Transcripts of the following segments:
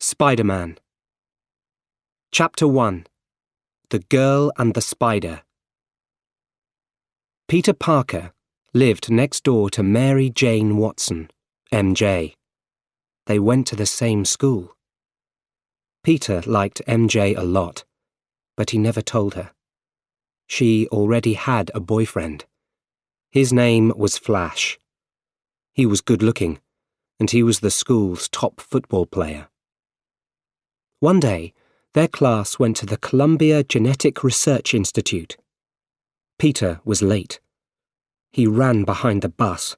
Spider-Man. Chapter 1. The Girl and the Spider. Peter Parker lived next door to Mary Jane Watson, MJ. They went to the same school. Peter liked MJ a lot, but he never told her. She already had a boyfriend. His name was Flash. He was good-looking, and he was the school's top football player. One day, their class went to the Columbia Genetic Research Institute. Peter was late. He ran behind the bus.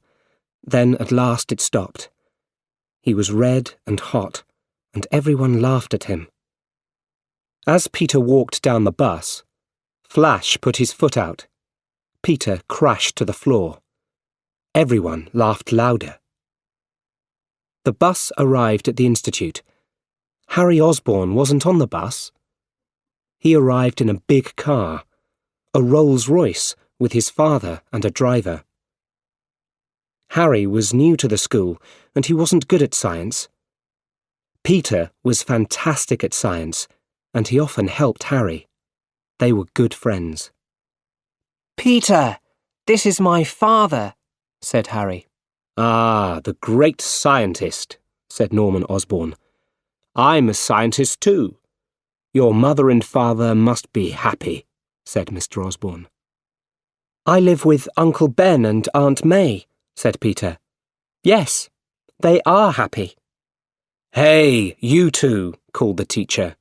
Then at last it stopped. He was red and hot, and everyone laughed at him. As Peter walked down the bus, Flash put his foot out. Peter crashed to the floor. Everyone laughed louder. The bus arrived at the institute. Harry Osborn wasn't on the bus. He arrived in a big car, a Rolls-Royce with his father and a driver. Harry was new to the school and he wasn't good at science. Peter was fantastic at science and he often helped Harry. They were good friends. "Peter, this is my father," said Harry. "Ah, the great scientist," said Norman Osborn. "I'm a scientist too. Your mother and father must be happy," said Mr. Osborn. "I live with Uncle Ben and Aunt May," said Peter. "Yes, they are happy." "Hey, you two," called the teacher.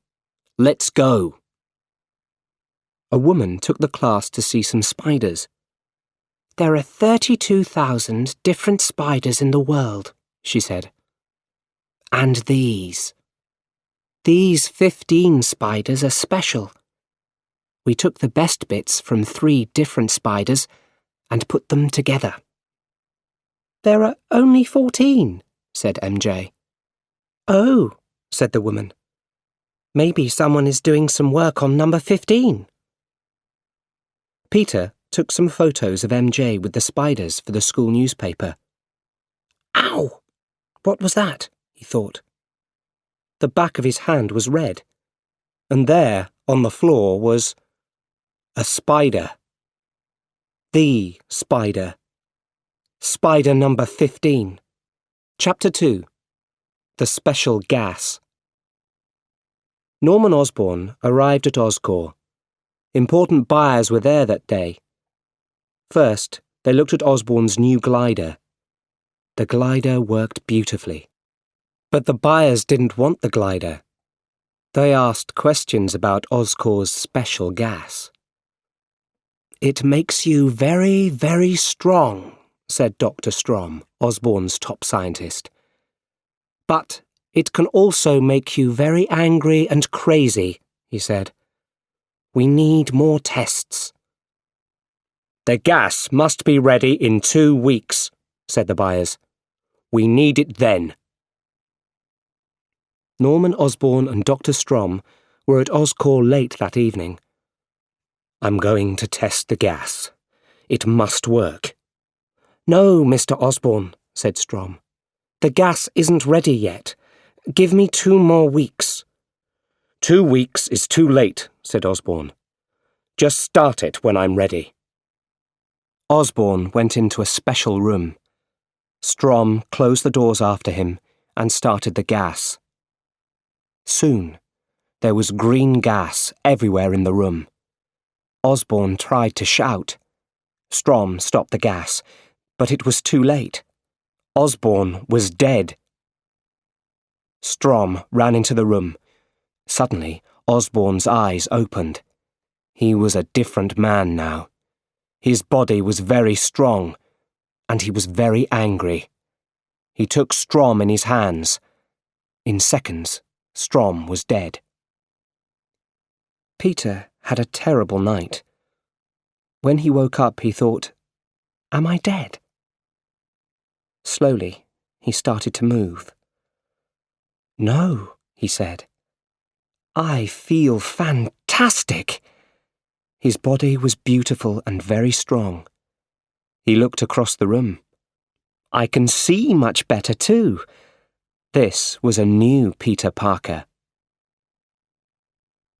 "Let's go." A woman took the class to see some spiders. "There are 32,000 different spiders in the world," she said. "And these 15 spiders are special. We took the best bits from 3 different spiders and put them together." "There are only 14, said MJ. "Oh," said the woman. "Maybe someone is doing some work on number 15. Peter took some photos of MJ with the spiders for the school newspaper. "Ow! What was that?" he thought. The back of his hand was red, and there, on the floor, was a spider. The spider. Spider number 15. Chapter 2. The Special Gas. Norman Osborn arrived at Oscorp. Important buyers were there that day. First, they looked at Osborn's new glider. The glider worked beautifully. But the buyers didn't want the glider. They asked questions about Oscorp's special gas. "It makes you very, very strong," said Dr. Strom, Osborn's top scientist. "But it can also make you very angry and crazy," he said. "We need more tests." "The gas must be ready in 2 weeks," said the buyers. "We need it then." Norman Osborn and Dr. Strom were at Oscorp late that evening. "I'm going to test the gas. It must work." "No, Mr. Osborn," said Strom. "The gas isn't ready yet. Give me 2 more weeks." 2 weeks is too late, said Osborn. "Just start it when I'm ready." Osborn went into a special room. Strom closed the doors after him and started the gas. Soon, there was green gas everywhere in the room. Osborn tried to shout. Strom stopped the gas, but it was too late. Osborn was dead. Strom ran into the room. Suddenly, Osborn's eyes opened. He was a different man now. His body was very strong, and he was very angry. He took Strom in his hands. In seconds, Strom was dead. Peter had a terrible night. When he woke up, he thought, "Am I dead?" Slowly, he started to move. "No," he said. "I feel fantastic." His body was beautiful and very strong. He looked across the room. "I can see much better too. This was a new Peter Parker.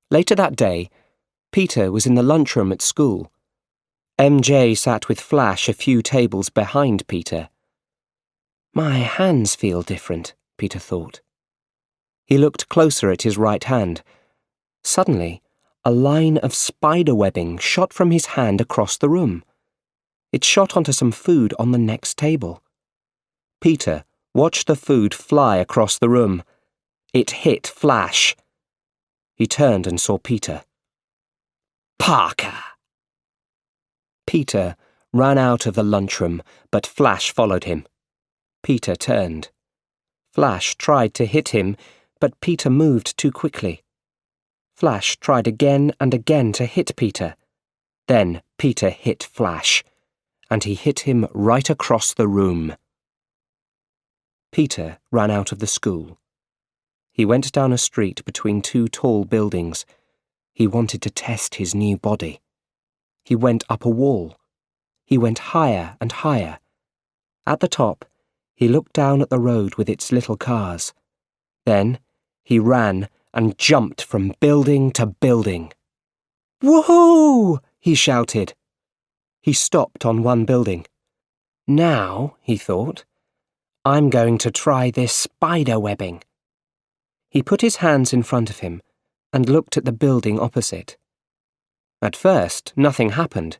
Later that day, Peter was in the lunchroom at school. MJ sat with Flash a few tables behind Peter. My hands feel different, Peter thought. He looked closer at his right hand. Suddenly, a line of spider webbing shot from his hand across the room. It shot onto some food on the next table. Peter watched the food fly across the room. It hit Flash. He turned and saw Peter. Parker! Peter ran out of the lunchroom, but Flash followed him. Peter turned. Flash tried to hit him, but Peter moved too quickly. Flash tried again and again to hit Peter. Then Peter hit Flash, and he hit him right across the room. Peter ran out of the school. He went down a street between two tall buildings. He wanted to test his new body. He went up a wall. He went higher and higher. At the top, he looked down at the road with its little cars. Then he ran and jumped from building to building. Woohoo! He shouted. He stopped on one building. Now, he thought, I'm going to try this spider webbing. He put his hands in front of him and looked at the building opposite. At first, nothing happened.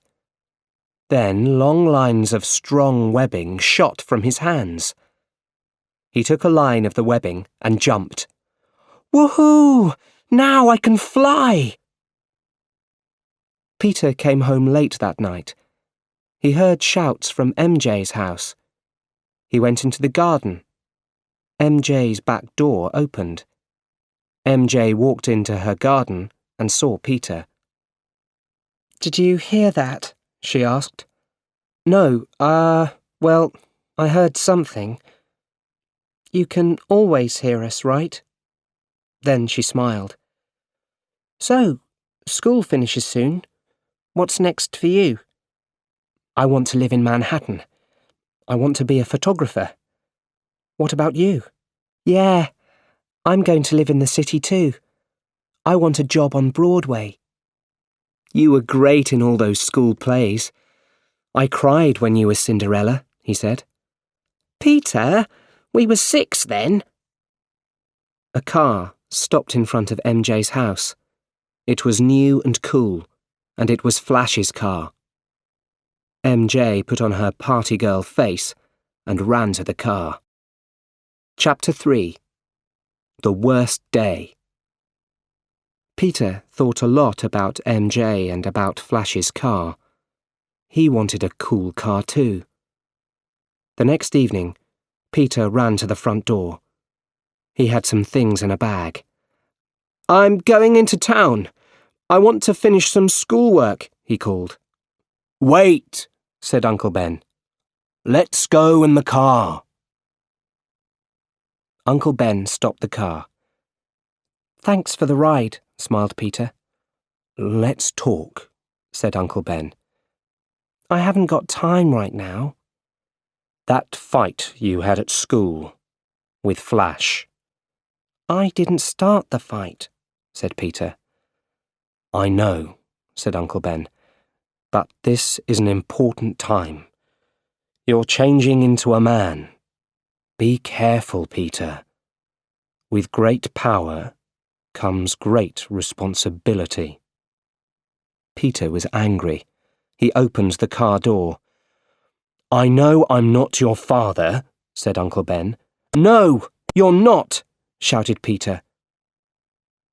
Then long lines of strong webbing shot from his hands. He took a line of the webbing and jumped. Woohoo! Now I can fly! Peter came home late that night. He heard shouts from MJ's house. He went into the garden. MJ's back door opened. MJ walked into her garden and saw Peter. Did you hear that? She asked. No, well, I heard something. You can always hear us, right? Then she smiled. So, school finishes soon. What's next for you? I want to live in Manhattan. I want to be a photographer. What about you? Yeah, I'm going to live in the city too. I want a job on Broadway. You were great in all those school plays. I cried when you were Cinderella, he said. Peter, we were 6 then. A car stopped in front of MJ's house. It was new and cool, and it was Flash's car. MJ put on her party girl face and ran to the car. Chapter 3. The Worst Day. Peter thought a lot about MJ and about Flash's car. He wanted a cool car too. The next evening, Peter ran to the front door. He had some things in a bag. I'm going into town. I want to finish some schoolwork, he called. Wait, said Uncle Ben. Let's go in the car. Uncle Ben stopped the car. Thanks for the ride, smiled Peter. Let's talk, said Uncle Ben. I haven't got time right now. That fight you had at school, with Flash. I didn't start the fight, said Peter. I know, said Uncle Ben, but this is an important time. You're changing into a man. Be careful, Peter. With great power comes great responsibility. Peter was angry. He opened the car door. I know I'm not your father, said Uncle Ben. No, you're not, shouted Peter.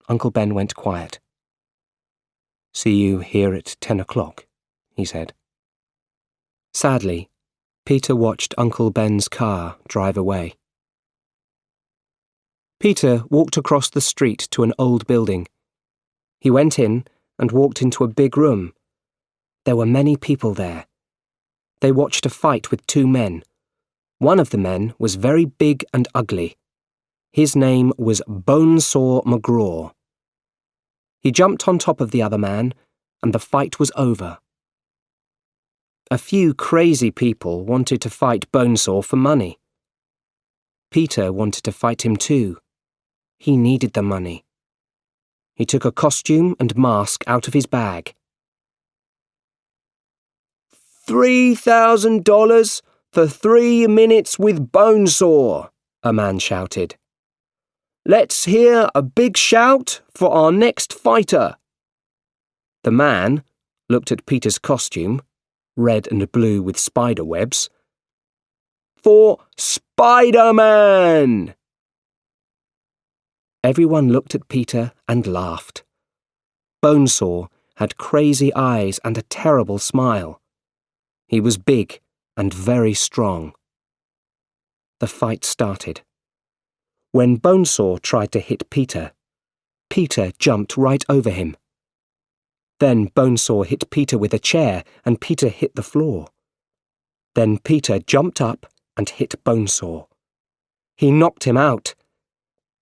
Uncle Ben went quiet. See you here at 10 o'clock, he said. Sadly, Peter watched Uncle Ben's car drive away. Peter walked across the street to an old building. He went in and walked into a big room. There were many people there. They watched a fight with 2 men. One of the men was very big and ugly. His name was Bonesaw McGraw. He jumped on top of the other man, and the fight was over. A few crazy people wanted to fight Bonesaw for money. Peter wanted to fight him too. He needed the money. He took a costume and mask out of his bag. $3,000 for 3 minutes with Bonesaw, a man shouted. Let's hear a big shout for our next fighter. The man looked at Peter's costume, red and blue with spider webs. For SPIDERMAN! Everyone looked at Peter and laughed. Bonesaw had crazy eyes and a terrible smile. He was big and very strong. The fight started. When Bonesaw tried to hit Peter, Peter jumped right over him. Then Bonesaw hit Peter with a chair and Peter hit the floor. Then Peter jumped up and hit Bonesaw. He knocked him out.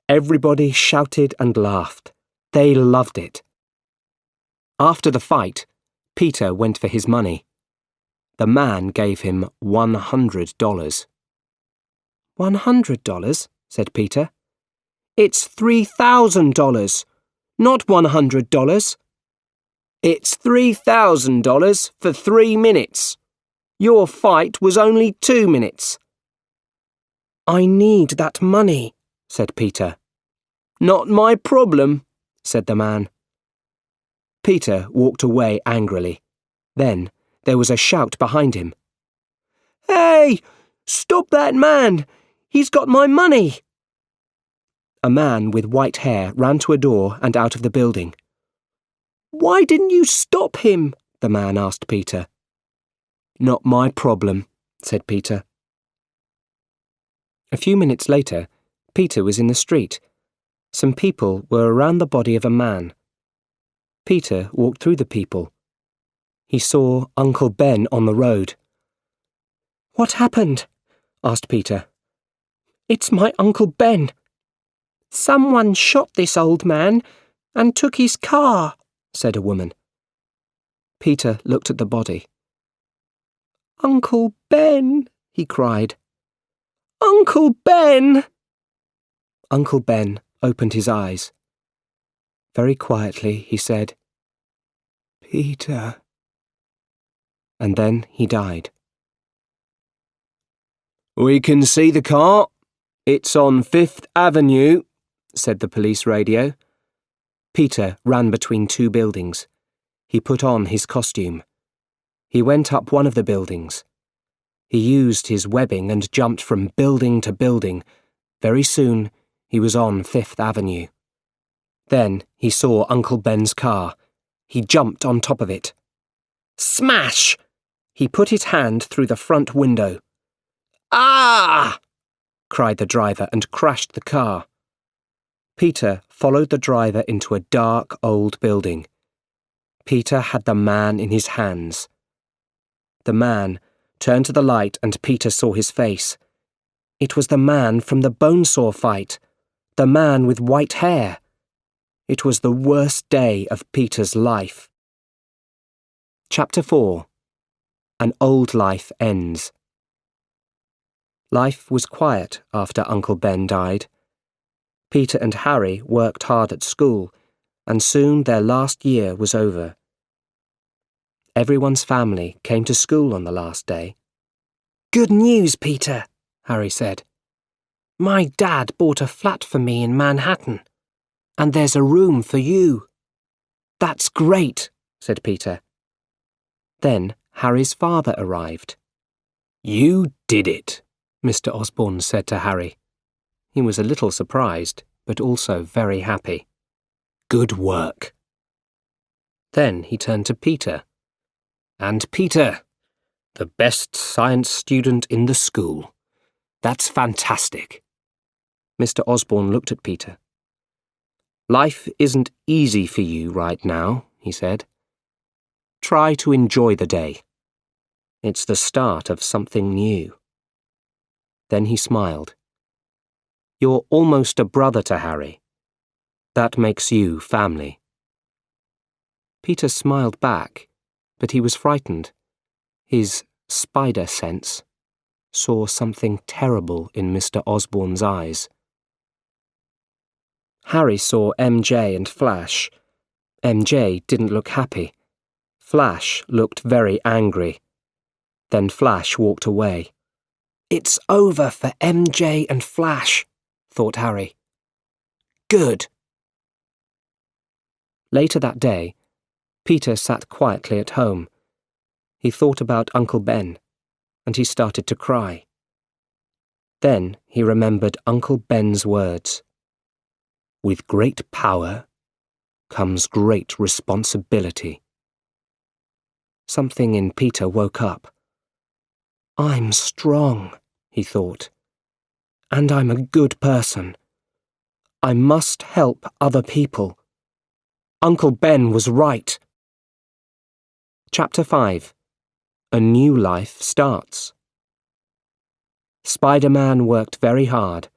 Everybody shouted and laughed. They loved it. After the fight, Peter went for his money. The man gave him $100. $100? said Peter. It's $3,000, not $100. It's $3,000 for 3 minutes. Your fight was only 2 minutes. I need that money, said Peter. Not my problem, said the man. Peter walked away angrily. Then there was a shout behind him. Hey! Stop that man! He's got my money! A man with white hair ran to a door and out of the building. Why didn't you stop him? The man asked Peter. Not my problem, said Peter. A few minutes later, Peter was in the street. Some people were around the body of a man. Peter walked through the people. He saw Uncle Ben on the road. What happened? asked Peter. It's my Uncle Ben. Someone shot this old man and took his car, said a woman. Peter looked at the body. Uncle Ben, he cried. Uncle Ben! Uncle Ben opened his eyes. Very quietly he said, Peter. And then he died. We can see the car. It's on 5th Avenue, said the police radio. Peter ran between 2 buildings. He put on his costume. He went up one of the buildings. He used his webbing and jumped from building to building. Very soon, he was on 5th Avenue. Then he saw Uncle Ben's car. He jumped on top of it. Smash! He put his hand through the front window. Ah! cried the driver and crashed the car. Peter followed the driver into a dark old building. Peter had the man in his hands. The man turned to the light and Peter saw his face. It was the man from the Bonesaw fight, the man with white hair. It was the worst day of Peter's life. Chapter 4. An Old Life Ends. Life was quiet after Uncle Ben died. Peter and Harry worked hard at school, and soon their last year was over. Everyone's family came to school on the last day. Good news, Peter, Harry said. My dad bought a flat for me in Manhattan, and there's a room for you. That's great, said Peter. Then Harry's father arrived. You did it, Mr. Osborne said to Harry. He was a little surprised, but also very happy. Good work. Then he turned to Peter. And Peter, the best science student in the school. That's fantastic. Mr. Osborne looked at Peter. Life isn't easy for you right now, he said. Try to enjoy the day. It's the start of something new. Then he smiled. You're almost a brother to Harry. That makes you family. Peter smiled back, but he was frightened. His spider sense saw something terrible in Mr. Osborne's eyes. Harry saw MJ and Flash. MJ didn't look happy. Flash looked very angry. Then Flash walked away. "It's over for MJ and Flash," thought Harry. "Good." Later that day, Peter sat quietly at home. He thought about Uncle Ben, and he started to cry. Then he remembered Uncle Ben's words. "With great power comes great responsibility." Something in Peter woke up. "I'm strong," he thought, "and I'm a good person. I must help other people. Uncle Ben was right." Chapter 5. A New Life Starts. Spider-Man worked very hard.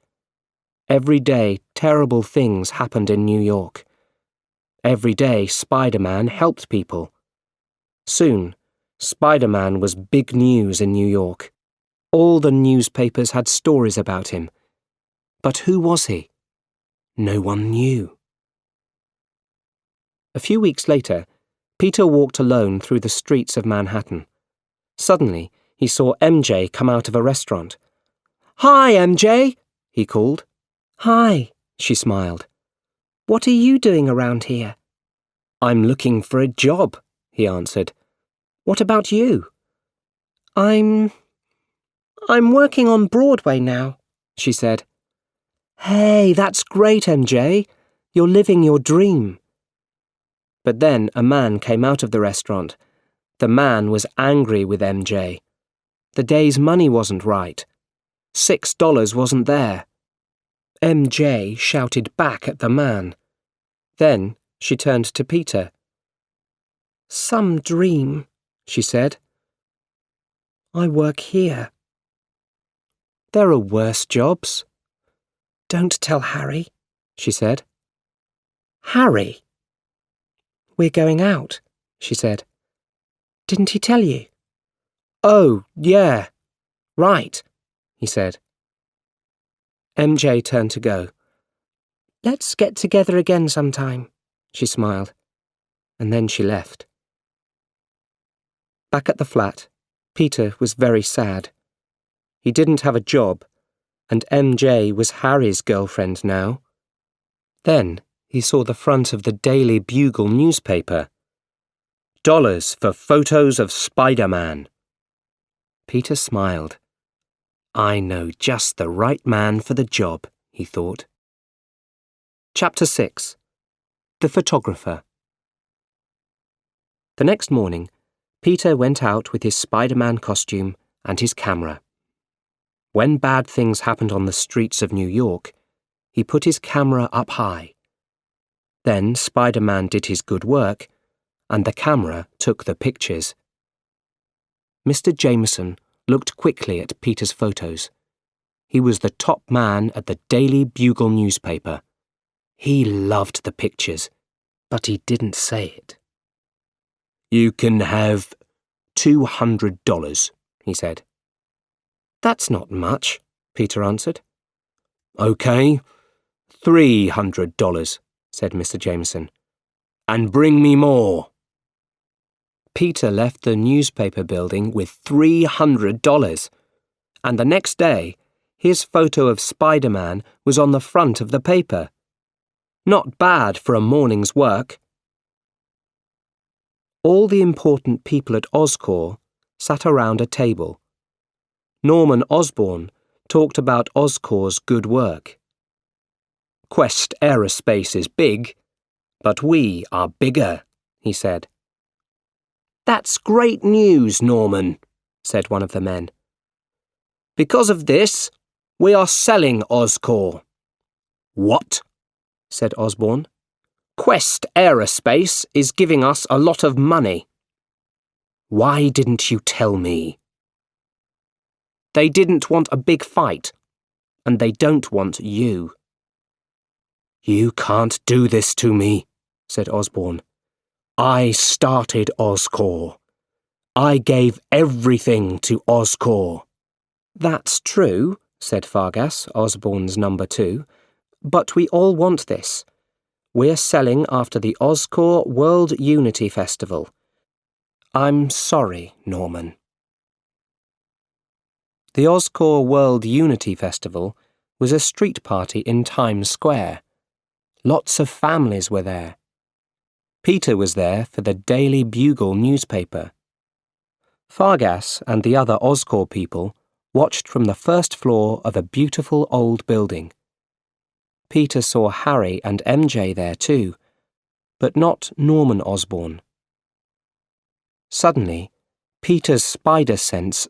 Every day, terrible things happened in New York. Every day, Spider-Man helped people. Soon, Spider-Man was big news in New York. All the newspapers had stories about him. But who was he? No one knew. A few weeks later, Peter walked alone through the streets of Manhattan. Suddenly, he saw MJ come out of a restaurant. "Hi, MJ," he called. "Hi," she smiled. "What are you doing around here?" "I'm looking for a job," he answered. "What about you?" I'm working on Broadway now," she said. "Hey, that's great, MJ. You're living your dream." But then a man came out of the restaurant. The man was angry with MJ. The day's money wasn't right. $6 wasn't there. MJ shouted back at the man. Then she turned to Peter. "Some dream," she said. "I work here." "There are worse jobs." "Don't tell Harry," she said. "Harry?" "We're going out," she said. "Didn't he tell you?" "Oh, yeah. Right," he said. MJ turned to go. "Let's get together again sometime," she smiled, and then she left. Back at the flat, Peter was very sad. He didn't have a job, and MJ was Harry's girlfriend now. Then he saw the front of the Daily Bugle newspaper. $1 for photos of Spider-Man. Peter smiled. "I know just the right man for the job," he thought. Chapter 6. The Photographer. The next morning, Peter went out with his Spider-Man costume and his camera. When bad things happened on the streets of New York, he put his camera up high. Then Spider-Man did his good work, and the camera took the pictures. Mr. Jameson looked quickly at Peter's photos. He was the top man at the Daily Bugle newspaper. He loved the pictures, but he didn't say it. "You can have $200, he said. "That's not much," Peter answered. "OK, $300, said Mr. Jameson. "And bring me more." Peter left the newspaper building with $300, and the next day, his photo of Spider-Man was on the front of the paper. Not bad for a morning's work. All the important people at Oscorp sat around a table. Norman Osborn talked about Oscorp's good work. "Quest Aerospace is big, but we are bigger," he said. "That's great news, Norman," said one of the men. "Because of this, we are selling Oscorp." "What?" said Osborn. "Quest Aerospace is giving us a lot of money." "Why didn't you tell me?" "They didn't want a big fight, and they don't want you." "You can't do this to me," said Osborn. "I started Oscorp. I gave everything to Oscorp." "That's true," said Fargas, Osborne's number 2, "but we all want this. We're selling after the Oscorp World Unity Festival. I'm sorry, Norman." The Oscorp World Unity Festival was a street party in Times Square. Lots of families were there. Peter was there for the Daily Bugle newspaper. Fargas and the other Oscorp people watched from the first floor of a beautiful old building. Peter saw Harry and MJ there too, but not Norman Osborne. Suddenly, Peter's spider sense